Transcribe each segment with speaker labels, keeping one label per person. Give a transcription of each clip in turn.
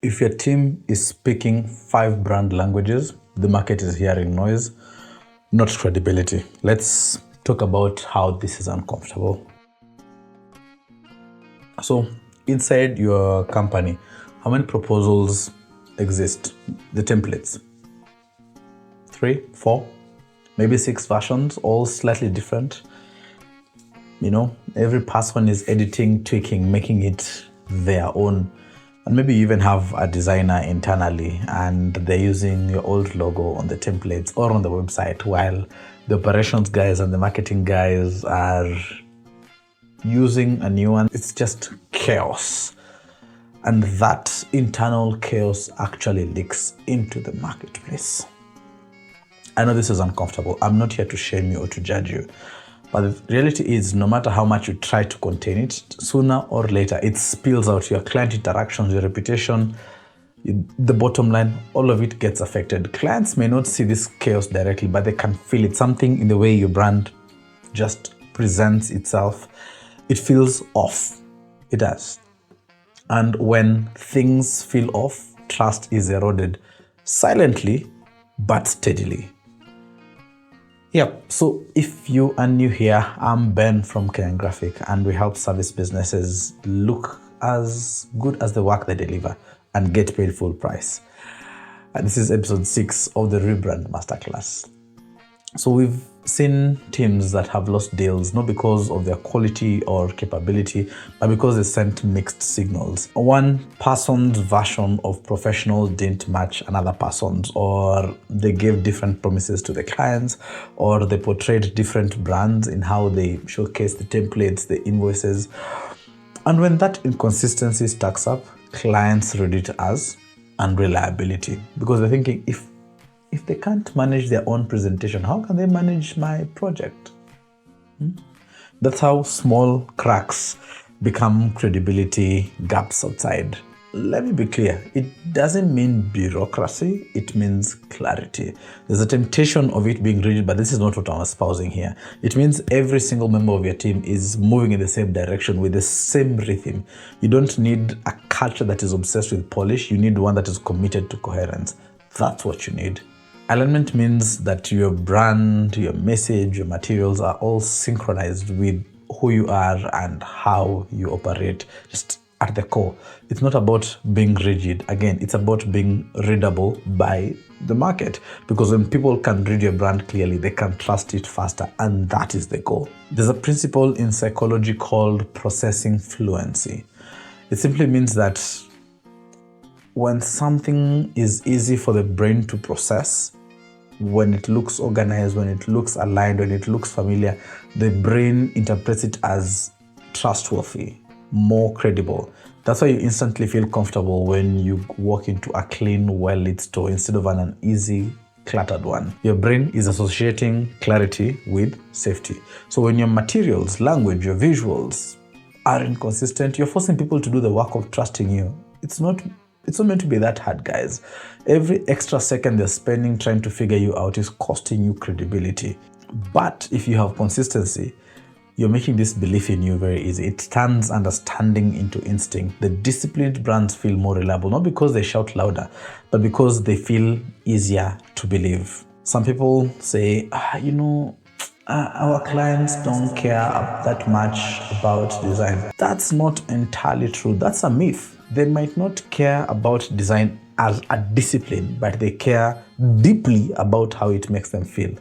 Speaker 1: If your team is speaking 5 brand languages, the market is hearing noise, not credibility. Let's talk about how this is uncomfortable. So, inside your company, how many proposals exist? The templates? 3, 4, maybe 6 versions, all slightly different. Every person is editing, tweaking, making it their own. And maybe you even have a designer internally and they're using your old logo on the templates or on the website, while the operations guys and the marketing guys are using a new one. It's just chaos. And that internal chaos actually leaks into the marketplace. I know this is uncomfortable. I'm not here to shame you or to judge you. But the reality is, no matter how much you try to contain it, sooner or later, it spills out. Your client interactions, your reputation, the bottom line, all of it gets affected. Clients may not see this chaos directly, but they can feel it. Something in the way your brand just presents itself, it feels off. It does. And when things feel off, trust is eroded silently but steadily. Yep, so if you are new here, I'm Ben from Kenyan Grafik, and we help service businesses look as good as the work they deliver and get paid full price. And this is episode 6 of the Rebrand Masterclass. So we've seen teams that have lost deals, not because of their quality or capability, but because they sent mixed signals. One person's version of professional didn't match another person's, or they gave different promises to the clients, or they portrayed different brands in how they showcase the templates, the invoices. And when that inconsistency stacks up, clients read it as unreliability, because they're thinking, if they can't manage their own presentation, how can they manage my project? That's how small cracks become credibility gaps outside. Let me be clear, it doesn't mean bureaucracy, it means clarity. There's a temptation of it being rigid, but this is not what I'm espousing here. It means every single member of your team is moving in the same direction with the same rhythm. You don't need a culture that is obsessed with polish, you need one that is committed to coherence. That's what you need. Alignment means that your brand, your message, your materials are all synchronized with who you are and how you operate, just at the core. It's not about being rigid. Again, it's about being readable by the market, because when people can read your brand clearly, they can trust it faster, and that is the goal. There's a principle in psychology called processing fluency. It simply means that when something is easy for the brain to process, when it looks organized, when it looks aligned, when it looks familiar, the brain interprets it as trustworthy, more credible. That's why you instantly feel comfortable when you walk into a clean, well-lit store instead of an uneasy, cluttered one. Your brain is associating clarity with safety. So when your materials, language, your visuals are inconsistent, you're forcing people to do the work of trusting you. It's not meant to be that hard, guys. Every extra second they're spending trying to figure you out is costing you credibility. But if you have consistency, you're making this belief in you very easy. It turns understanding into instinct. The disciplined brands feel more reliable, not because they shout louder, but because they feel easier to believe. Some people say, our clients don't care that much about design. That's not entirely true. That's a myth. They might not care about design as a discipline, but they care deeply about how it makes them feel.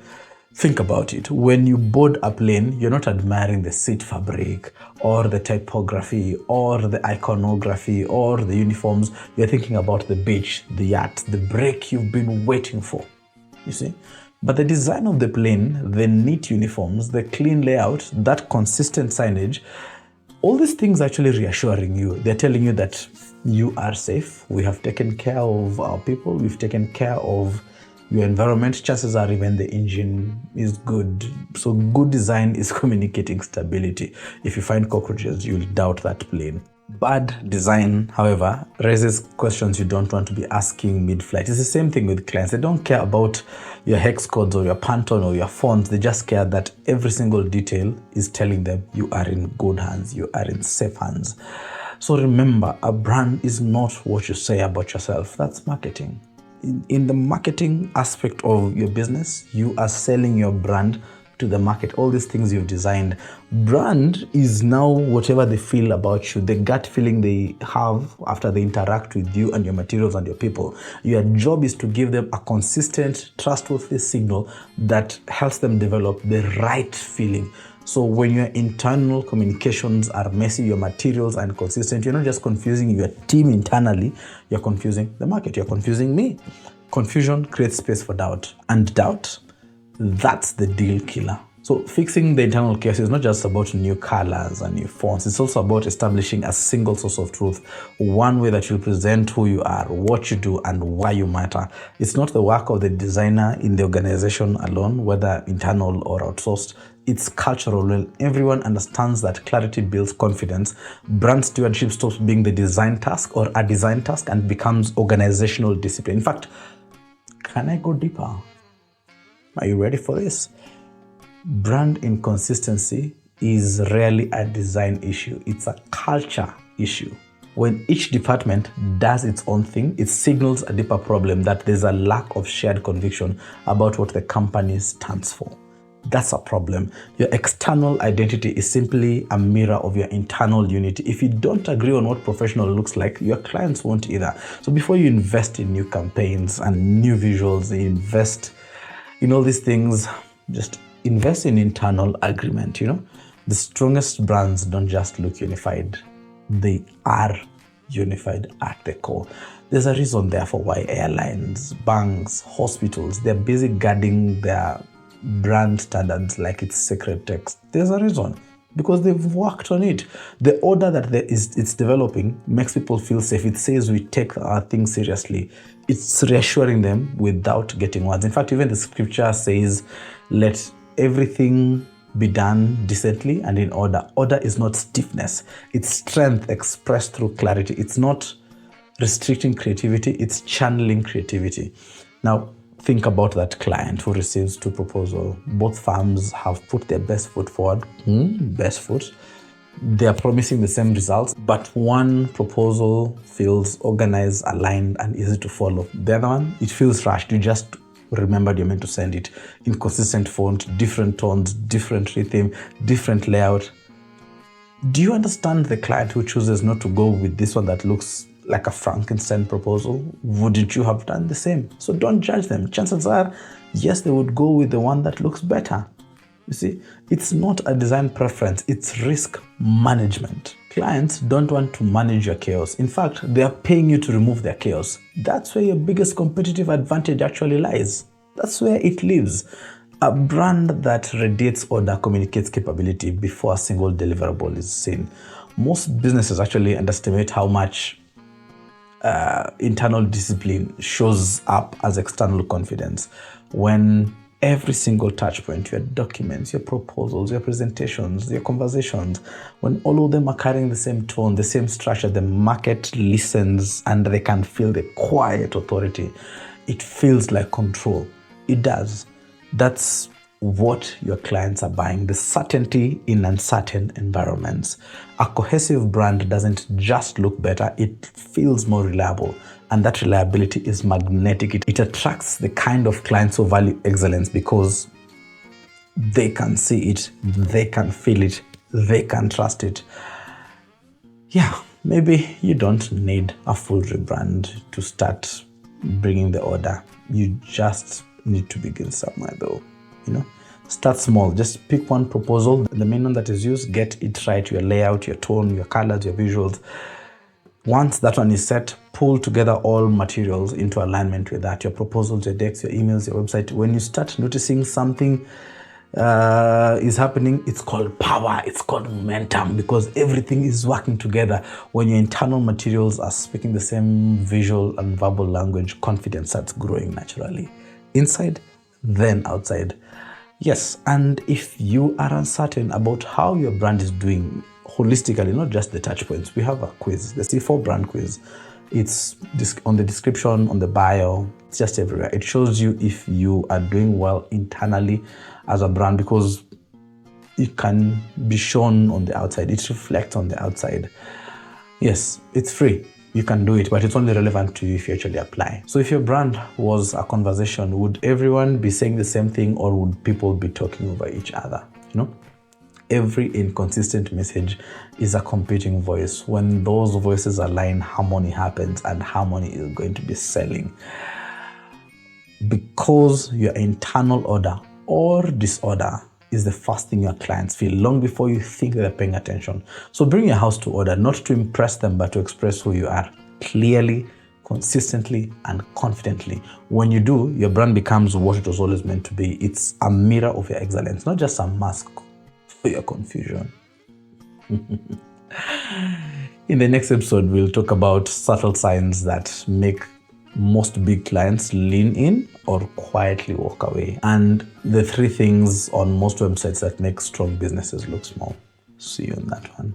Speaker 1: Think about it. When you board a plane, you're not admiring the seat fabric or the typography or the iconography or the uniforms. You're thinking about the beach, the yacht, the break you've been waiting for. You see? But the design of the plane, the neat uniforms, the clean layout, that consistent signage, all these things are actually reassuring you. They're telling you that you are safe. We have taken care of our people. We've taken care of your environment. Chances are even the engine is good. So good design is communicating stability. If you find cockroaches, you'll doubt that plane. Bad design, however, raises questions you don't want to be asking mid-flight. It's the same thing with clients. They don't care about your hex codes or your Pantone or your fonts. They just care that every single detail is telling them you are in good hands, you are in safe hands. So remember, a brand is not what you say about yourself. That's marketing. In the marketing aspect of your business, you are selling your brand to the market. All these things you've designed. Brand is now whatever they feel about you, the gut feeling they have after they interact with you and your materials and your people. Your job is to give them a consistent, trustworthy signal that helps them develop the right feeling. So when your internal communications are messy, your materials are inconsistent, you're not just confusing your team internally, you're confusing the market, you're confusing me. Confusion creates space for doubt, and doubt, that's the deal killer. So fixing the internal chaos is not just about new colors and new fonts. It's also about establishing a single source of truth, one way that will present who you are, what you do, and why you matter. It's not the work of the designer in the organization alone, whether internal or outsourced. It's cultural. When everyone understands that clarity builds confidence, brand stewardship stops being the design task or a design task and becomes organizational discipline. In fact, can I go deeper? Are you ready for this? Brand inconsistency is rarely a design issue. It's a culture issue. When each department does its own thing, it signals a deeper problem that there's a lack of shared conviction about what the company stands for. That's a problem. Your external identity is simply a mirror of your internal unity. If you don't agree on what professional looks like, your clients won't either. So before you invest in new campaigns and new visuals, you invest in all these things, just invest in internal agreement. The strongest brands don't just look unified, they are unified at the core. There's a reason therefore why airlines, banks, hospitals, they're busy guarding their brand standards like it's sacred text. There's a reason, because they've worked on it. The order that it's developing makes people feel safe. It says we take our things seriously. It's reassuring them without getting words. In fact, even the scripture says, let everything be done decently and in order. Order is not stiffness. It's strength expressed through clarity. It's not restricting creativity. It's channeling creativity. Now, think about that client who receives two proposals. Both firms have put their best foot forward. Best foot. They are promising the same results, but one proposal feels organized, aligned, and easy to follow. The other one, it feels rushed. You just remembered you're meant to send it. Inconsistent font, different tones, different rhythm, different layout. Do you understand the client who chooses not to go with this one that looks like a Frankenstein proposal? Wouldn't you have done the same? So don't judge them. Chances are, yes, they would go with the one that looks better. You see, it's not a design preference, it's risk management. Clients don't want to manage your chaos. In fact, they are paying you to remove their chaos. That's where your biggest competitive advantage actually lies. That's where it lives. A brand that radiates order communicates capability before a single deliverable is seen. Most businesses actually underestimate how much internal discipline shows up as external confidence. When every single touch point, your documents, your proposals, your presentations, your conversations, when all of them are carrying the same tone, the same structure, the market listens and they can feel the quiet authority. It feels like control. It does. That's what your clients are buying, the certainty in uncertain environments. A cohesive brand doesn't just look better, it feels more reliable. And that reliability is magnetic. It attracts the kind of clients who value excellence because they can see it, they can feel it, they can trust it. Yeah, maybe you don't need a full rebrand to start bringing the order. You just need to begin somewhere though. Start small. Just pick one proposal, the main one that is used, get it right, your layout, your tone, your colors, your visuals. Once that one is set, pull together all materials into alignment with that, your proposals, your decks, your emails, your website. When you start noticing something is happening, it's called power, it's called momentum, because everything is working together. When your internal materials are speaking the same visual and verbal language, confidence starts growing naturally. Inside, then outside. Yes, and if you are uncertain about how your brand is doing holistically, not just the touch points, we have a quiz, the C4 brand quiz. It's on the description, on the bio, it's just everywhere. It shows you if you are doing well internally as a brand, because it can be shown on the outside. It reflects on the outside. Yes, it's free. You can do it, but it's only relevant to you if you actually apply. So if your brand was a conversation, would everyone be saying the same thing, or would people be talking over each other? Every inconsistent message is a competing voice. When those voices align, harmony happens, and harmony is going to be selling. Because your internal order or disorder is the first thing your clients feel long before you think they're paying attention. So bring your house to order, not to impress them, but to express who you are clearly, consistently, and confidently. When you do, your brand becomes what it was always meant to be. It's a mirror of your excellence, not just a mask for your confusion. In the next episode, we'll talk about subtle signs that make most big clients lean in or quietly walk away, and the 3 things on most websites that make strong businesses look small. See you on that one.